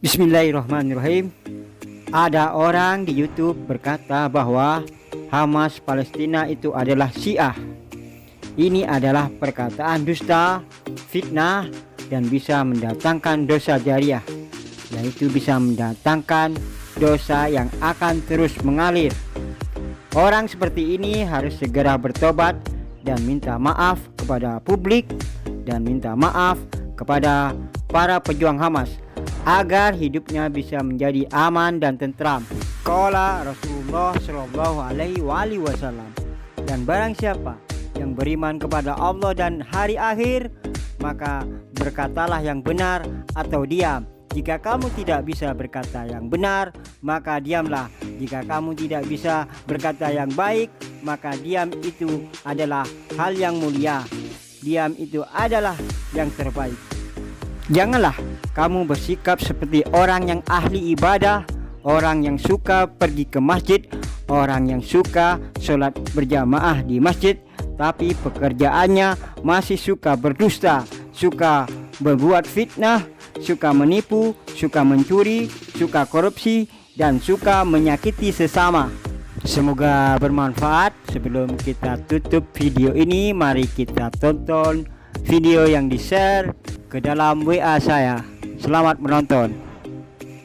Bismillahirrahmanirrahim. Ada orang di YouTube berkata bahwa Hamas Palestina itu adalah Syiah. Ini adalah perkataan dusta, fitnah, dan bisa mendatangkan dosa jariah, yaitu bisa mendatangkan dosa yang akan terus mengalir. Orang seperti ini harus segera bertobat dan minta maaf kepada publik dan minta maaf kepada para pejuang Hamas agar hidupnya bisa menjadi aman dan tentram. Qala Rasulullah Shallallahu Alaihi Wasallam. Dan barang siapa yang beriman kepada Allah dan hari akhir, maka berkatalah yang benar atau diam. Jika kamu tidak bisa berkata yang benar, maka diamlah. Jika kamu tidak bisa berkata yang baik, maka diam itu adalah hal yang mulia. Diam itu adalah yang terbaik. Janganlah kamu bersikap seperti orang yang ahli ibadah, orang yang suka pergi ke masjid, orang yang suka sholat berjamaah di masjid, tapi pekerjaannya masih suka berdusta, suka berbuat fitnah, suka menipu, suka mencuri, suka korupsi, dan suka menyakiti sesama. Semoga bermanfaat. Sebelum kita tutup video ini, mari kita tonton video yang di-share ke dalam WA saya. Selamat menonton.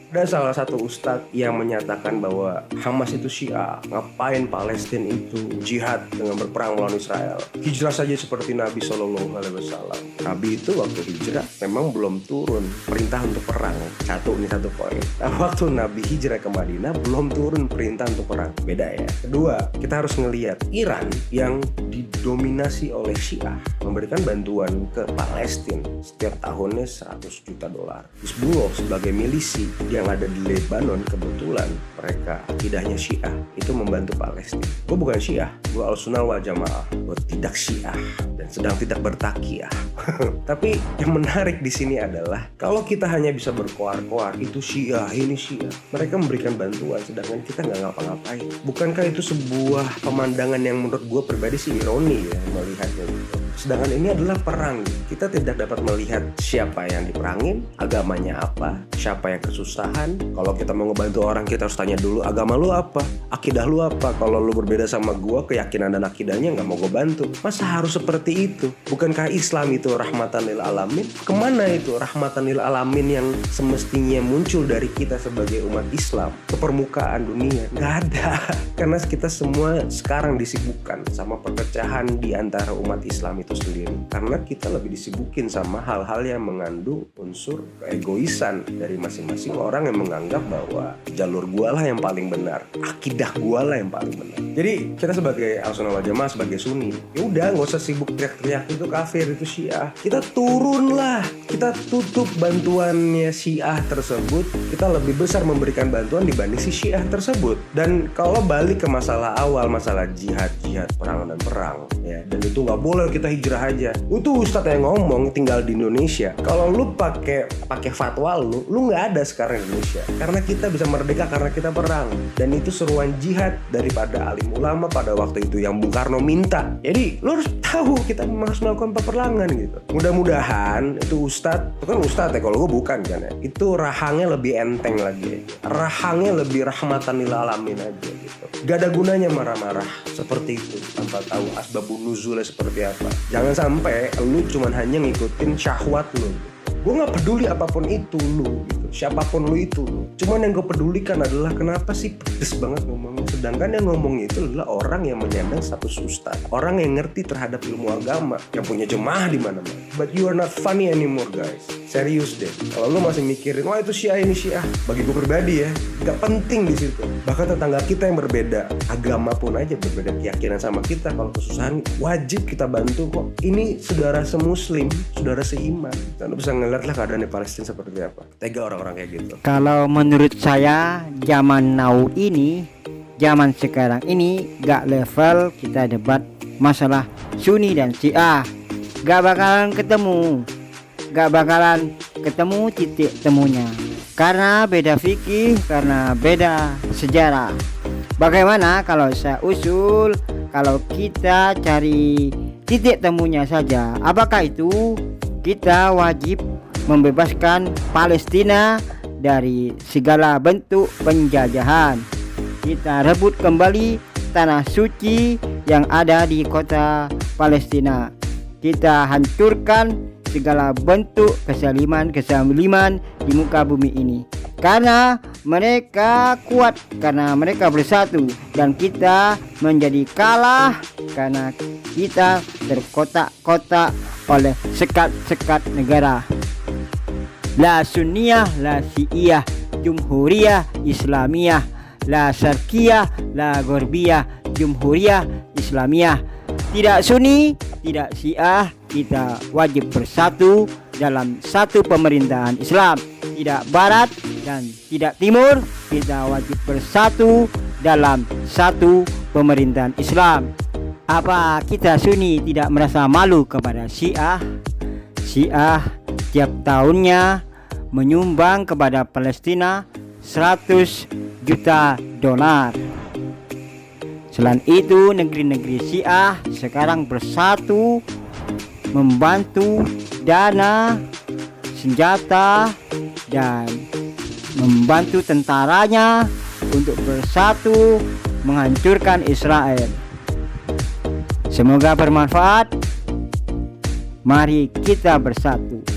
Ada salah satu ustadz yang menyatakan bahwa Hamas itu Syiah, ngapain Palestina itu jihad dengan berperang melawan Israel. Hijrah saja seperti Nabi Shallallahu Alaihi Wasallam. Nabi itu waktu hijrah memang belum turun perintah untuk perang. Ini satu poin. Nah, waktu Nabi hijrah ke Madinah belum turun perintah untuk perang. Beda ya. Kedua, kita harus ngelihat Iran yang didominasi oleh Syiah memberikan bantuan ke Palestina setiap tahunnya $100 juta. Hizbullah sebagai milisi yang ada di Lebanon, kebetulan mereka akidahnya Syiah, itu membantu Palestina. Gue bukan Syiah, gue Al-Sunnah wal Jamaah. Gue tidak Syiah dan sedang tidak bertakiyah. Tapi yang menarik di sini adalah kalau kita hanya bisa berkoar-koar itu Syiah, ini Syiah, mereka memberikan bantuan sedangkan kita nggak ngapa-ngapain. Bukankah itu sebuah pemandangan yang menurut gue pribadi sih ironi ya melihatnya gitu. Sedangkan ini adalah perang. Kita tidak dapat melihat siapa yang diperangin, agamanya apa, siapa yang kesusahan. Kalau kita mau ngebantu orang, kita harus tanya dulu, agama lu apa, akidah lu apa. Kalau lu berbeda sama gua, keyakinan dan akidahnya nggak mau gue bantu. Masa harus seperti itu? Bukankah Islam itu rahmatan lil alamin? Kemana itu rahmatan lil alamin yang semestinya muncul dari kita sebagai umat Islam ke permukaan dunia? Nggak ada. Karena kita semua sekarang disibukkan sama perpecahan di antara umat Islam itu sendiri. Karena kita lebih disibukin sama hal-hal yang mengandung unsur keegoisan dari masing-masing orang yang menganggap bahwa jalur gua lah yang paling benar, akidah gua lah yang paling benar. Jadi kita sebagai Al-Sunnah wal Jamaah, sebagai Sunni, ya udah nggak usah sibuk teriak-teriak itu kafir, itu Syiah. Kita turun lah, kita tutup bantuannya Syiah tersebut. Kita lebih besar memberikan bantuan dibanding si Syiah tersebut. Dan kalau balik ke masalah awal, masalah jihad, perang dan perang, ya, dan itu nggak boleh kita hijrah aja. Itu ustadz yang ngomong, tinggal di Indonesia. Kalau lu pakai fatwa lu nggak ada sekarang di Indonesia. Karena kita bisa merdeka karena kita perang. Dan itu seruan jihad daripada alim ulama pada waktu itu yang Bung Karno minta. Jadi lu harus tahu kita harus melakukan peperangan gitu. Mudah-mudahan itu ustadz, itu kan ustadz ya, kalau gue bukan kan ya. Itu rahangnya lebih enteng lagi aja. Rahangnya lebih rahmatan lil alamin aja gitu. Gak ada gunanya marah-marah seperti itu tanpa tahu asbabun nuzulnya seperti apa. Jangan sampai lu cuman hanya ngikutin syahwat lu. Gue gak peduli apapun itu lu gitu. Siapapun lu itu lu. Cuman yang gue pedulikan adalah kenapa sih pedes banget ngomongnya. Sedangkan yang ngomong itu adalah orang yang menyandang status ustaz, orang yang ngerti terhadap ilmu agama, yang punya jemaah di mana-mana. But you are not funny anymore guys. Serius deh. Kalau lu masih mikirin, wah itu Syiah ini Syiah, bagi gue pribadi ya, gak penting di situ. Bahkan tetangga kita yang berbeda agama pun aja, berbeda keyakinan sama kita, kalau kesusahan wajib kita bantu kok. Ini saudara semuslim, saudara seiman. Dan lu bisa ngeliat lah keadaan di Palestina seperti apa. Tega orang-orang kayak gitu. Kalau menurut saya, zaman now ini, zaman sekarang ini gak level kita debat masalah Sunni dan Syiah. Gak bakalan ketemu titik temunya. Karena beda fikih, karena beda sejarah. Bagaimana kalau saya usul, kalau kita cari titik temunya saja, apakah itu kita wajib membebaskan Palestina dari segala bentuk penjajahan. Kita rebut kembali tanah suci yang ada di kota Palestina. Kita hancurkan segala bentuk kezaliman di muka bumi ini. Karena mereka kuat, karena mereka bersatu, dan kita menjadi kalah karena kita terkotak-kotak oleh sekat-sekat negara. La Sunniyah, la Syiah, Jumhuriyah, Islamiyah, la Syarqiyah, la Gharbiyah, Jumhuriyah, Islamiyah. Tidak Sunni, tidak Syiah, kita wajib bersatu dalam satu pemerintahan Islam. Tidak Barat dan tidak Timur, kita wajib bersatu dalam satu pemerintahan Islam. Apa kita Sunni tidak merasa malu kepada Syiah? Syiah tiap tahunnya menyumbang kepada Palestina 100 juta dolar. Selain itu, negeri-negeri Syiah sekarang bersatu membantu dana, senjata, dan membantu tentaranya untuk bersatu menghancurkan Israel. Semoga bermanfaat. Mari kita bersatu.